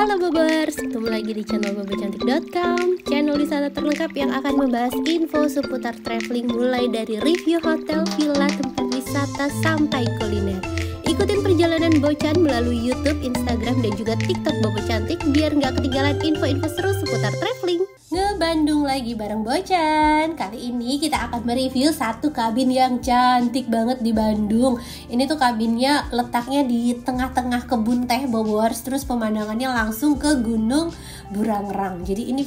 Halo Bobers, ketemu lagi di channel bobocantik.com, channel wisata terlengkap yang akan membahas info seputar traveling mulai dari review hotel, villa, tempat wisata sampai kuliner. Ikutin perjalanan Bocan melalui YouTube, Instagram, dan juga TikTok Bobo Cantik biar nggak ketinggalan info-info seru seputar traveling. Ngebandung lagi bareng Bocan. Kali ini kita akan mereview satu kabin yang cantik banget di Bandung. Ini tuh kabinnya letaknya di tengah-tengah kebun teh Bobors. Terus pemandangannya langsung ke Gunung Burangrang. Jadi ini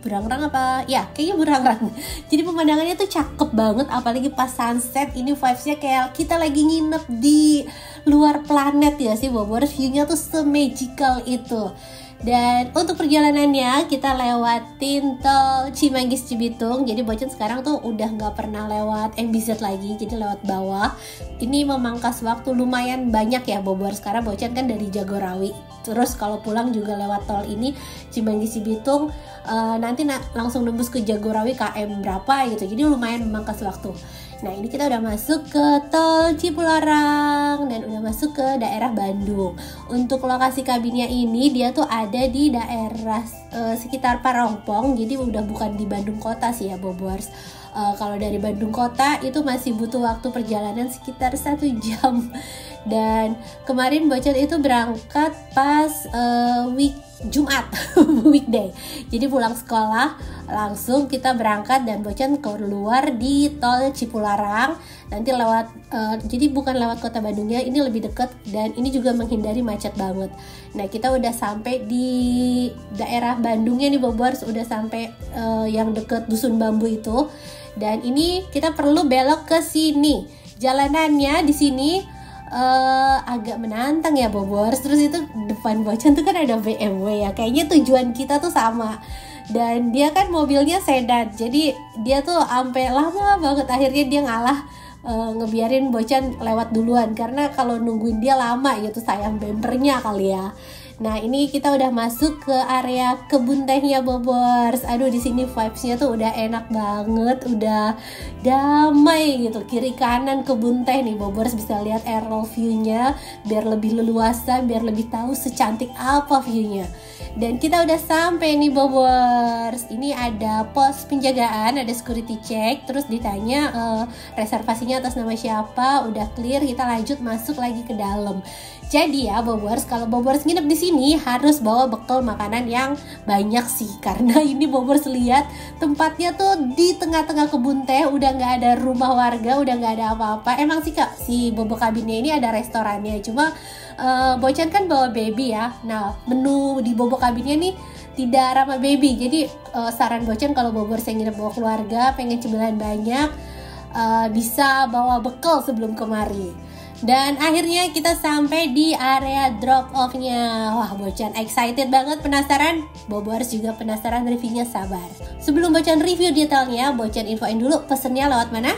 Burangrang apa? Ya kayaknya Burangrang. Jadi pemandangannya tuh cakep banget. Apalagi pas sunset. Ini vibesnya kayak kita lagi nginep di luar planet ya sih Bobors. View-nya tuh se-magical itu. Dan untuk perjalanannya kita lewatin tol Cimanggis Cibitung. Jadi Bocan sekarang tuh udah nggak pernah lewat MBZ lagi, jadi lewat bawah. Ini memangkas waktu lumayan banyak ya Bobors, karena Bocan kan dari Jagorawi. Terus kalau pulang juga lewat tol ini Cimanggis Cibitung, nanti langsung nembus ke Jagorawi KM berapa gitu. Jadi lumayan memangkas waktu. Nah ini kita udah masuk ke tol Cipularang dan udah masuk ke daerah Bandung. Untuk lokasi kabinnya ini dia tuh ada di daerah sekitar Parongpong. Jadi udah bukan di Bandung kota sih ya Bobors. Kalau dari Bandung kota itu masih butuh waktu perjalanan sekitar 1 jam. Dan kemarin Bocan itu berangkat pas Jumat weekday. Jadi pulang sekolah langsung kita berangkat dan Bocan keluar di tol Cipularang. Nanti lewat jadi bukan lewat kota Bandungnya, ini lebih dekat dan ini juga menghindari macet banget. Nah kita udah sampai di daerah Bandungnya nih Bobors, udah sampai yang deket Dusun Bambu itu. Dan ini kita perlu belok ke sini. Jalanannya di sini agak menantang ya Bobors. Terus itu depan Bocan tuh kan ada BMW ya. Kayaknya tujuan kita tuh sama. Dan dia kan mobilnya sedan. Jadi dia tuh sampai lama banget. Akhirnya dia ngalah ngebiarin Bocan lewat duluan. Karena kalau nungguin dia lama gitu, sayang bempernya kali ya. Nah ini kita udah masuk ke area kebun tehnya Bobors. Aduh di sini vibesnya tuh udah enak banget, udah damai gitu. Kiri kanan kebun teh nih Bobors, bisa lihat aerial view-nya biar lebih leluasa, biar lebih tahu secantik apa view-nya. Dan kita udah sampai nih Bobors. Ini ada pos penjagaan, ada security check. Terus ditanya reservasinya atas nama siapa. Udah clear, kita lanjut masuk lagi ke dalam. Jadi ya Bobors, kalau Bobors nginep di sini harus bawa bekal makanan yang banyak sih. Karena ini Bobors lihat tempatnya tuh di tengah-tengah kebun teh, udah nggak ada rumah warga, udah nggak ada apa-apa. Emang sih Kak, si Bobo kabinnya ini ada restorannya, cuma Bocan kan bawa baby ya. Nah menu di Bobo kabinnya nih tidak ramah baby. Jadi saran Bocan kalau Bobors yang nginep bawa keluarga, pengen cemilan banyak, bisa bawa bekal sebelum kemari. Dan akhirnya kita sampai di area drop off-nya. Wah Bocan excited banget, penasaran? Bobors juga penasaran, reviewnya sabar. Sebelum Bocan review detailnya, Bocan infoin dulu pesennya lewat mana?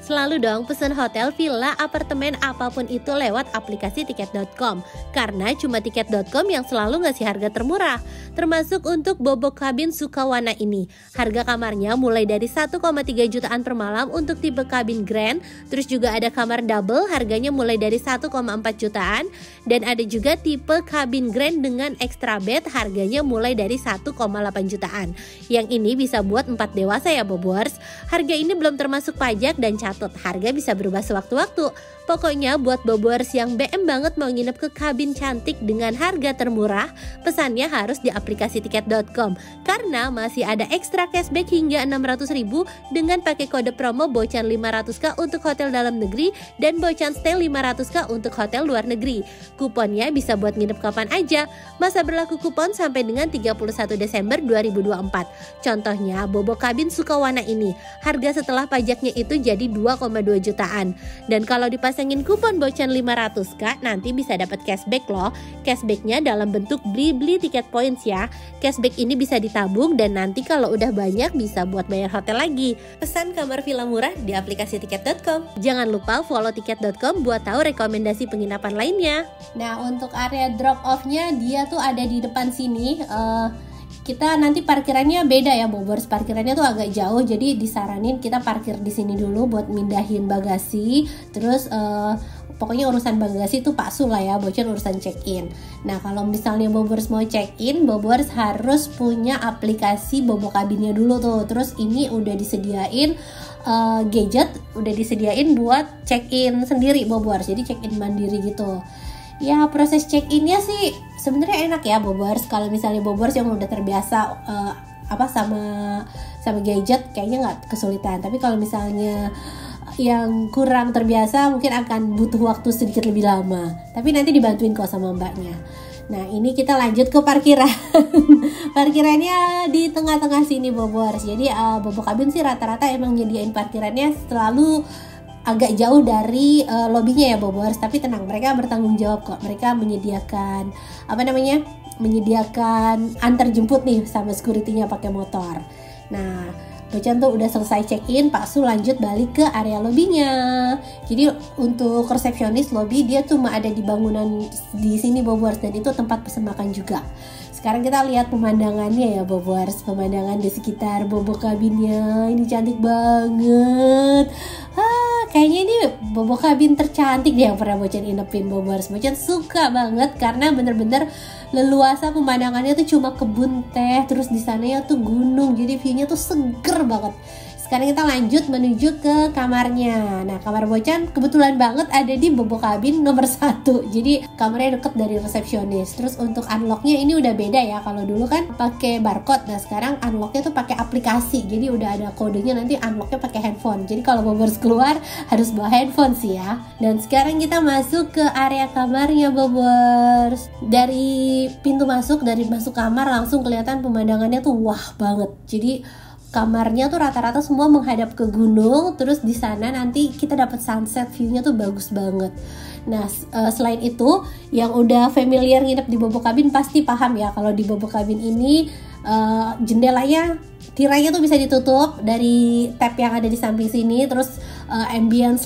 Selalu dong pesen hotel, villa, apartemen, apapun itu lewat aplikasi tiket.com. Karena cuma tiket.com yang selalu ngasih harga termurah. Termasuk untuk Bobo Kabin Sukawana ini. Harga kamarnya mulai dari 1,3 jutaan per malam untuk tipe kabin grand. Terus juga ada kamar double, harganya mulai dari 1,4 jutaan. Dan ada juga tipe kabin grand dengan extra bed, harganya mulai dari 1,8 jutaan. Yang ini bisa buat 4 dewasa ya Bobors. Harga ini belum termasuk pajak dan harga bisa berubah sewaktu-waktu. Pokoknya buat Bobors yang BM banget mau nginep ke kabin cantik dengan harga termurah, pesannya harus di aplikasi tiket.com karena masih ada ekstra cashback hingga 600.000 dengan pakai kode promo Bocan 500k untuk hotel dalam negeri dan Bocan Stay 500k untuk hotel luar negeri. Kuponnya bisa buat nginep kapan aja. Masa berlaku kupon sampai dengan 31 Desember 2024. Contohnya Bobo Kabin Sukawana ini, harga setelah pajaknya itu jadi 2,2 jutaan. Dan kalau dipasangin kupon Bocan 500k nanti bisa dapat cashback loh. Cashbacknya dalam bentuk beli tiket points ya. Cashback ini bisa ditabung dan nanti kalau udah banyak bisa buat bayar hotel lagi. Pesan kamar villa murah di aplikasi tiket.com. Jangan lupa follow tiket.com buat tahu rekomendasi penginapan lainnya. Nah untuk area drop off-nya dia tuh ada di depan sini. Kita nanti parkirannya beda ya Bobors, parkirannya tuh agak jauh, jadi disaranin kita parkir di sini dulu buat mindahin bagasi. Terus pokoknya urusan bagasi itu Pak Sul lah ya, Bochan urusan check-in. Nah kalau misalnya Bobors mau check-in, Bobors harus punya aplikasi Bobo Cabinnya dulu tuh. Terus ini udah disediain gadget, udah disediain buat check-in sendiri Bobors, jadi check-in mandiri gitu. Ya proses check-innya sih sebenarnya enak ya Bobors. Kalau misalnya Bobors yang udah terbiasa sama gadget kayaknya nggak kesulitan. Tapi kalau misalnya yang kurang terbiasa mungkin akan butuh waktu sedikit lebih lama. Tapi nanti dibantuin kok sama mbaknya. Nah ini kita lanjut ke parkiran. Parkirannya di tengah-tengah sini Bobors. Jadi Bobo Cabin sih rata-rata emang nyediain parkirannya selalu agak jauh dari lobbynya ya Bobors. Tapi tenang, mereka bertanggung jawab kok. Mereka menyediakan menyediakan antar jemput nih sama security-nya pakai motor. Nah Bochan tuh udah selesai check-in, Pak Sul lanjut balik ke area lobbynya. Jadi untuk resepsionis lobby dia cuma ada di bangunan di sini Bobors, dan itu tempat pesen makan juga. Sekarang kita lihat pemandangannya ya Bobors, pemandangan di sekitar Bobo Cabinnya. Ini cantik banget. Kayaknya ini Bobo Cabin tercantik deh yang pernah Bochan inepin Bobors. Bochan suka banget karena bener-bener leluasa, pemandangannya tuh cuma kebun teh, terus di sananya tuh gunung, jadi view-nya tuh seger banget. Sekarang kita lanjut menuju ke kamarnya. Nah kamar Bochan kebetulan banget ada di Bobo Cabin nomor 1, jadi kamarnya deket dari resepsionis. Terus untuk unlocknya ini udah beda ya, kalau dulu kan pakai barcode, nah sekarang unlocknya tuh pakai aplikasi, jadi udah ada kodenya, nanti unlocknya pakai handphone. Jadi kalau Bobors keluar harus bawa handphone sih ya. Dan sekarang kita masuk ke area kamarnya Bobors. Dari pintu masuk, dari masuk kamar langsung kelihatan pemandangannya tuh wah banget. Jadi kamarnya tuh rata-rata semua menghadap ke gunung, terus di sana nanti kita dapat sunset, view-nya tuh bagus banget. Nah selain itu yang udah familiar nginep di Bobo Cabin pasti paham ya kalau di Bobo Cabin ini jendelanya, tirainya tuh bisa ditutup dari tab yang ada di samping sini. Terus ambience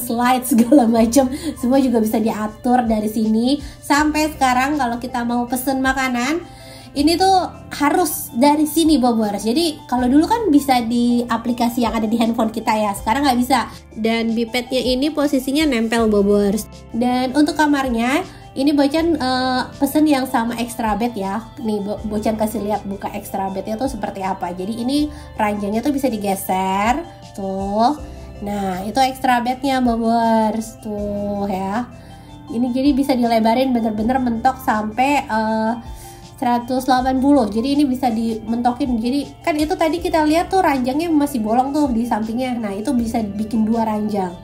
light segala macam semua juga bisa diatur dari sini. Sampai sekarang kalau kita mau pesen makanan ini tuh harus dari sini Bobors. Jadi kalau dulu kan bisa di aplikasi yang ada di handphone kita ya, sekarang nggak bisa. Dan bipednya ini posisinya nempel Bobors. Dan untuk kamarnya ini Bochan pesen yang sama extra bed ya. Nih Bochan kasih lihat buka extra bednya tuh seperti apa. Jadi ini ranjangnya tuh bisa digeser tuh. Nah itu extra bednya Bobors tuh ya. Ini jadi bisa dilebarin bener-bener mentok sampai 180, jadi ini bisa dimentokin. Jadi kan itu tadi kita lihat tuh ranjangnya masih bolong tuh di sampingnya, nah itu bisa bikin 2 ranjang.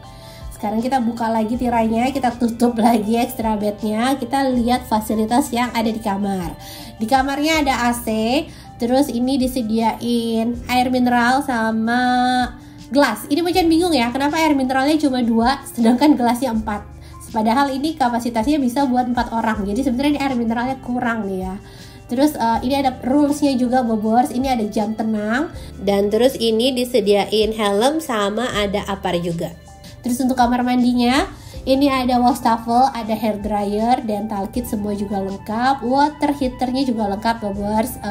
Sekarang kita buka lagi tirainya, kita tutup lagi extra bednya, kita lihat fasilitas yang ada di kamar. Di kamarnya ada AC, terus ini disediain air mineral sama gelas. Ini Bochan bingung ya, kenapa air mineralnya cuma 2 sedangkan gelasnya 4. Padahal ini kapasitasnya bisa buat 4 orang, jadi sebenarnya ini air mineralnya kurang nih ya. Terus ini ada rulesnya juga Bobors, ini ada jam tenang, dan terus ini disediain helm sama ada apar juga. Terus untuk kamar mandinya ini ada wastafel, ada hair dryer, dental kit semua juga lengkap, water heaternya juga lengkap Bobors.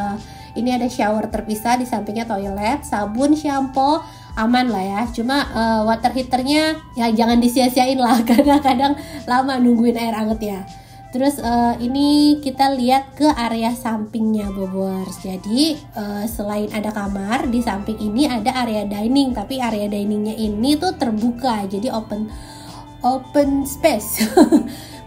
Ini ada shower terpisah, di sampingnya toilet, sabun, shampoo, aman lah ya. Cuma water heaternya ya jangan disia-siain lah karena kadang lama nungguin air anget ya. Terus ini kita lihat ke area sampingnya Bobors. Jadi selain ada kamar, di samping ini ada area dining, tapi area diningnya ini tuh terbuka, jadi open space.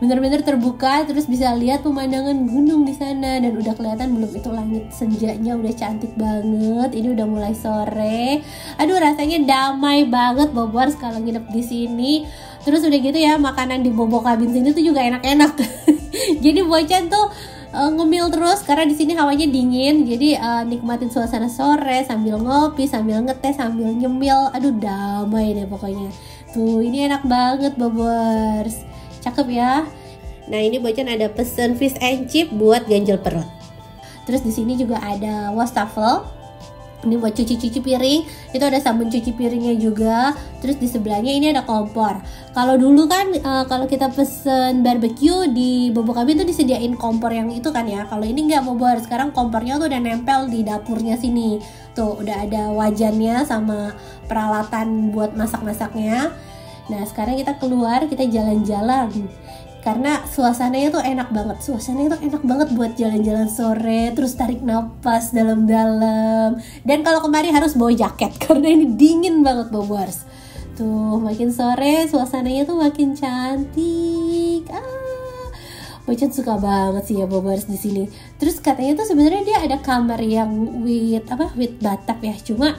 Bener-bener terbuka, terus bisa lihat pemandangan gunung di sana, dan udah kelihatan belum itu langit senjanya udah cantik banget. Ini udah mulai sore. Aduh rasanya damai banget Bobors kalau nginep di sini. Terus udah gitu ya, makanan di Bobo Cabin sini tuh juga enak-enak. Jadi Bochan tuh ngemil terus karena di sini hawanya dingin. Jadi nikmatin suasana sore sambil ngopi, sambil ngeteh, sambil nyemil. Aduh damai deh pokoknya. Tuh ini enak banget Bobors. Cakep ya. Nah ini Bochan ada pesen fish and chip buat ganjel perut. Terus di sini juga ada wastafel. Ini buat cuci-cuci piring, itu ada sabun cuci piringnya juga. Terus di sebelahnya ini ada kompor. Kalau dulu kan kalau kita pesen barbecue di Bobo Cabin tuh disediain kompor yang itu kan ya. Kalau ini nggak Bobor, sekarang kompornya tuh udah nempel di dapurnya sini. Tuh udah ada wajannya sama peralatan buat masak-masaknya. Nah sekarang kita keluar, kita jalan-jalan karena suasananya tuh enak banget. Suasananya tuh enak banget buat jalan-jalan sore, terus tarik napas dalam-dalam. Dan kalau kemari harus bawa jaket karena ini dingin banget Bobers. Tuh makin sore suasananya tuh makin cantik. Bocan suka banget sih ya Bobers di sini. Terus katanya tuh sebenarnya dia ada kamar yang with bathtub ya. Cuma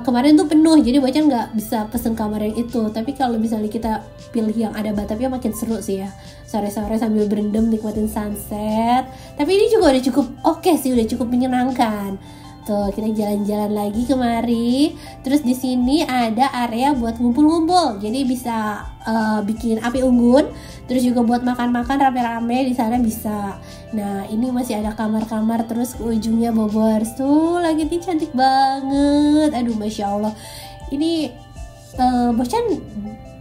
kemarin tuh penuh, jadi Bocan nggak bisa pesen kamar yang itu. Tapi kalau misalnya kita pilih yang ada bathtubnya makin seru sih ya. Sore-sore sambil berendam nikmatin sunset. Tapi ini juga udah cukup oke sih, udah cukup menyenangkan. Tuh kita jalan-jalan lagi kemari. Terus di sini ada area buat ngumpul-ngumpul. Jadi bisa bikin api unggun. Terus juga buat makan-makan rame-rame di sana bisa. Nah ini masih ada kamar-kamar. Terus ke ujungnya Bobers. Tuh langitnya cantik banget. Aduh Masya Allah. Ini Bocan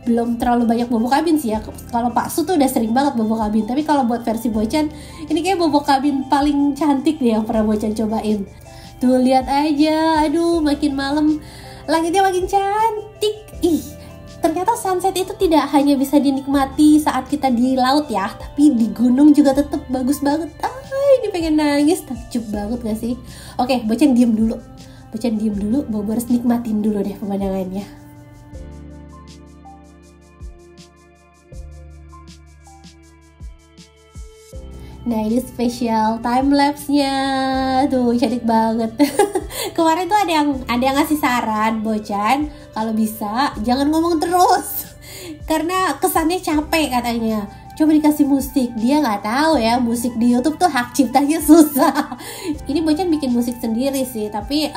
belum terlalu banyak bobo kabin sih ya. Kalau Pak Su tuh udah sering banget bobo kabin. Tapi kalau buat versi Bocan, ini kayak bobo kabin paling cantik deh yang pernah Bocan cobain. Tuh lihat aja, aduh makin malam langitnya makin cantik. Ih, ternyata sunset itu tidak hanya bisa dinikmati saat kita di laut ya, tapi di gunung juga tetap bagus banget. Ini pengen nangis, takjub banget gak sih? Oke, Bocan diem dulu. Bobo harus nikmatin dulu deh pemandangannya. Nah ini spesial time lapse-nya. Tuh cantik banget. Kemarin tuh ada yang ngasih saran Bocan, kalau bisa jangan ngomong terus. Karena kesannya capek katanya. Coba dikasih musik. Dia nggak tahu ya, musik di YouTube tuh hak ciptanya susah. Ini Bocan bikin musik sendiri sih, tapi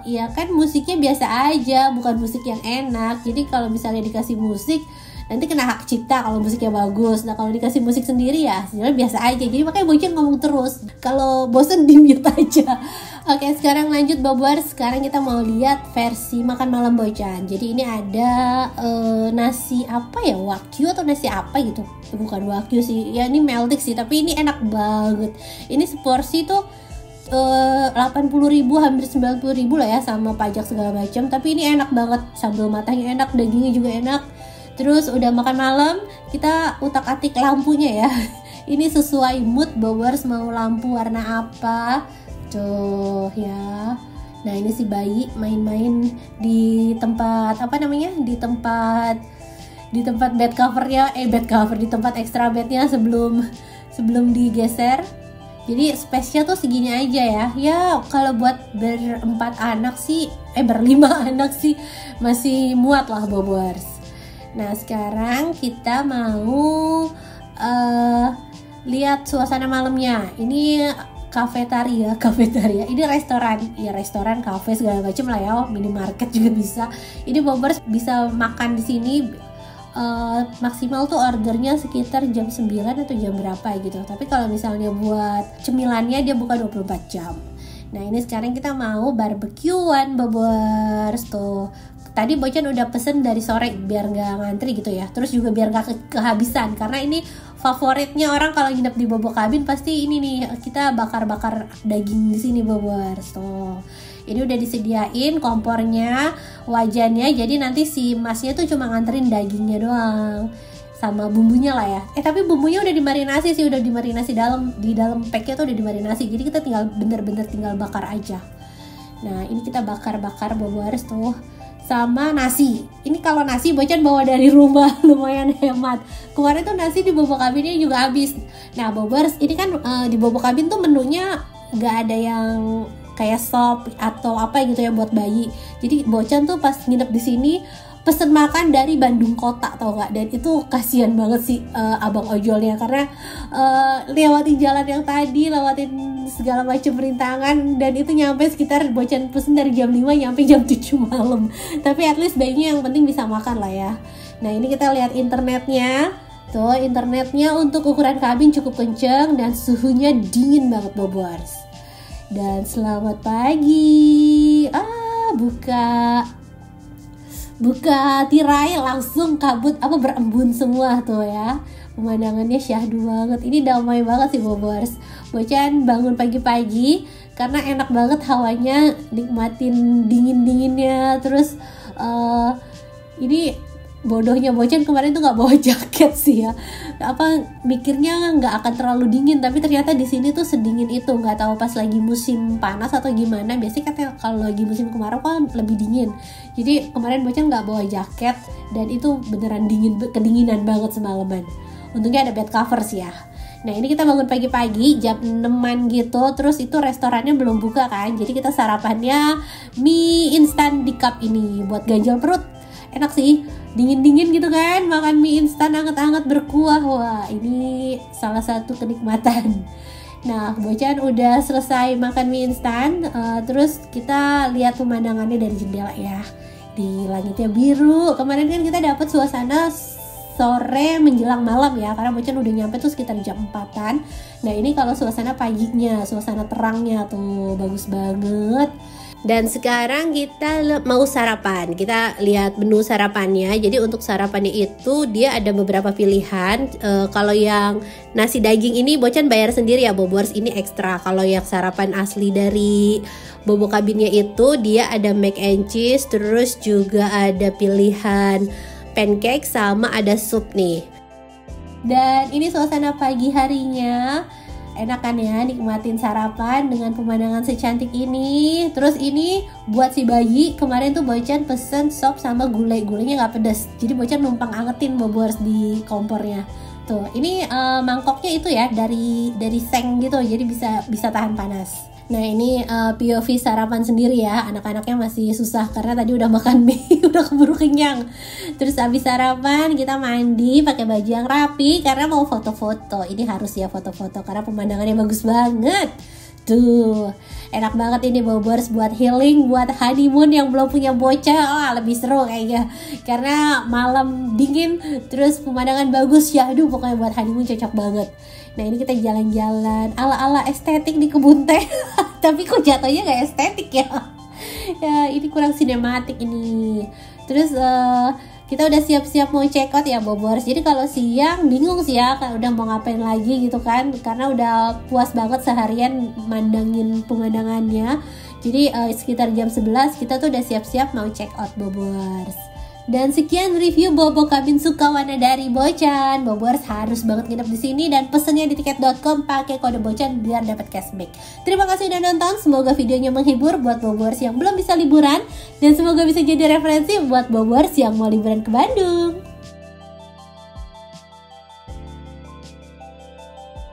ya kan musiknya biasa aja, bukan musik yang enak. Jadi kalau misalnya dikasih musik nanti kena hak cipta kalau musiknya bagus. Nah kalau dikasih musik sendiri ya sebenarnya biasa aja. Jadi makanya Bocan ngomong terus. Kalau bosen di mute aja. Oke sekarang lanjut Bobers. Sekarang kita mau lihat versi makan malam Bocan. Jadi ini ada nasi apa ya, wagyu atau nasi apa gitu. Bukan wagyu sih, ya ini meltik sih. Tapi ini enak banget. Ini seporsi tuh 80.000 hampir 90.000 lah ya, sama pajak segala macam. Tapi ini enak banget, sambal matangnya enak, dagingnya juga enak. Terus udah makan malam, kita utak-atik lampunya ya. Ini sesuai mood Bobers mau lampu warna apa. Tuh ya. Nah ini si bayi main-main di tempat apa namanya? Di tempat bed covernya, di tempat extra bednya sebelum digeser. Jadi space-nya tuh segini aja ya. Ya kalau buat berlima anak sih masih muat lah Bobers. Nah sekarang kita mau lihat suasana malamnya. Ini kafetaria. Ini restoran, kafe segala macam lah ya. Minimarket juga bisa. Ini Bobers bisa makan di sini. Maksimal tuh ordernya sekitar jam 9 atau jam berapa gitu. Tapi kalau misalnya buat cemilannya dia buka 24 jam. Nah ini sekarang kita mau barbekyuan Bobers tuh. Tadi Bocan udah pesen dari sore biar gak ngantri gitu ya. Terus juga biar gak kehabisan. Karena ini favoritnya orang kalau nginep di bobo kabin pasti ini nih, kita bakar-bakar daging di sini Bobers tuh. Ini udah disediain kompornya, wajannya. Jadi nanti si masnya tuh cuma nganterin dagingnya doang sama bumbunya lah ya. Tapi bumbunya udah dimarinasi sih, di dalam packnya tuh udah dimarinasi. Jadi kita bener-bener tinggal bakar aja. Nah ini kita bakar-bakar Bobers tuh sama nasi. Ini kalau nasi Bocan bawa dari rumah, lumayan hemat. Kemarin tuh nasi di bobo kabinnya juga habis. Nah Bobers, ini kan di bobo kabin tuh menunya nggak ada yang kayak sop atau apa gitu ya buat bayi. Jadi Bocan tuh pas nginep di sini pesen makan dari Bandung kota, tau gak? Dan itu kasihan banget sih abang ojolnya, karena lewatin jalan yang tadi, lewatin segala macam rintangan, dan itu nyampe sekitar Bocan pesen dari jam 5 nyampe jam 7 malam. Tapi at least bayinya yang penting bisa makan lah ya. Nah ini kita lihat internetnya. Tuh internetnya untuk ukuran kabin cukup kenceng dan suhunya dingin banget Bobers. Dan selamat pagi. Buka tirai langsung kabut berembun semua tuh ya. Pemandangannya syahdu banget. Ini damai banget sih Bobers. Bocan bangun pagi-pagi karena enak banget hawanya, nikmatin dingin-dinginnya. Terus ini bodohnya Bocan kemarin tuh nggak bawa jaket sih ya. Mikirnya nggak akan terlalu dingin, tapi ternyata di sini tuh sedingin itu. Nggak tahu pas lagi musim panas atau gimana. Biasanya katanya kalau lagi musim kemarau kan lebih dingin. Jadi kemarin Bocan nggak bawa jaket dan itu beneran kedinginan banget semalaman. Untungnya ada bed covers ya. Nah ini kita bangun pagi-pagi jam 6-an gitu. Terus itu restorannya belum buka kan. Jadi kita sarapannya mie instan di cup ini buat ganjal perut. Enak sih, dingin-dingin gitu kan, makan mie instan anget-anget berkuah. Wah ini salah satu kenikmatan. Nah Bocan udah selesai makan mie instan, terus kita lihat pemandangannya dari jendela ya. Di langitnya biru. Kemarin kan kita dapat suasana sore menjelang malam ya, karena Bocan udah nyampe tuh sekitar jam 4-an. Nah ini kalau suasana paginya, suasana terangnya tuh bagus banget. Dan sekarang kita mau sarapan. Kita lihat menu sarapannya. Jadi untuk sarapannya itu dia ada beberapa pilihan. Kalau yang nasi daging ini Bocan bayar sendiri ya, Bobors ini ekstra. Kalau yang sarapan asli dari Bobo Kabinnya itu dia ada mac and cheese, terus juga ada pilihan pancake sama ada sup nih. Dan ini suasana pagi harinya. Enak kan ya, nikmatin sarapan dengan pemandangan secantik ini. Terus ini buat si bayi, kemarin tuh Bocan pesen sop sama gulai. Gulainya gak pedas, jadi Bocan numpang angetin Bobors di kompornya. Tuh, ini mangkoknya itu ya dari seng gitu, jadi bisa tahan panas. Nah ini POV sarapan sendiri ya. Anak-anaknya masih susah karena tadi udah makan mie, udah keburu kenyang. Terus habis sarapan kita mandi pakai baju yang rapi karena mau foto-foto. Ini harus ya foto-foto karena pemandangannya bagus banget. Tuh, enak banget ini Bobors buat healing, buat honeymoon yang belum punya bocah. Lebih seru kayaknya karena malam dingin terus pemandangan bagus ya. Aduh pokoknya buat honeymoon cocok banget. Nah ini kita jalan-jalan ala-ala estetik di kebun teh. Tapi kok jatuhnya gak estetik ya. Ya ini kurang sinematik ini. Terus kita udah siap-siap mau check out ya Bobors. Jadi kalau siang bingung sih ya, udah mau ngapain lagi gitu kan, karena udah puas banget seharian mandangin pemandangannya. Jadi sekitar jam 11 kita tuh udah siap-siap mau check out Bobors. Dan sekian review Bobo Kabin Sukawana dari Bocan. Bobors harus banget nginep di sini dan pesennya di tiket.com pakai kode Bocan biar dapat cashback. Terima kasih udah nonton. Semoga videonya menghibur buat Bobors yang belum bisa liburan dan semoga bisa jadi referensi buat Bobors yang mau liburan ke Bandung.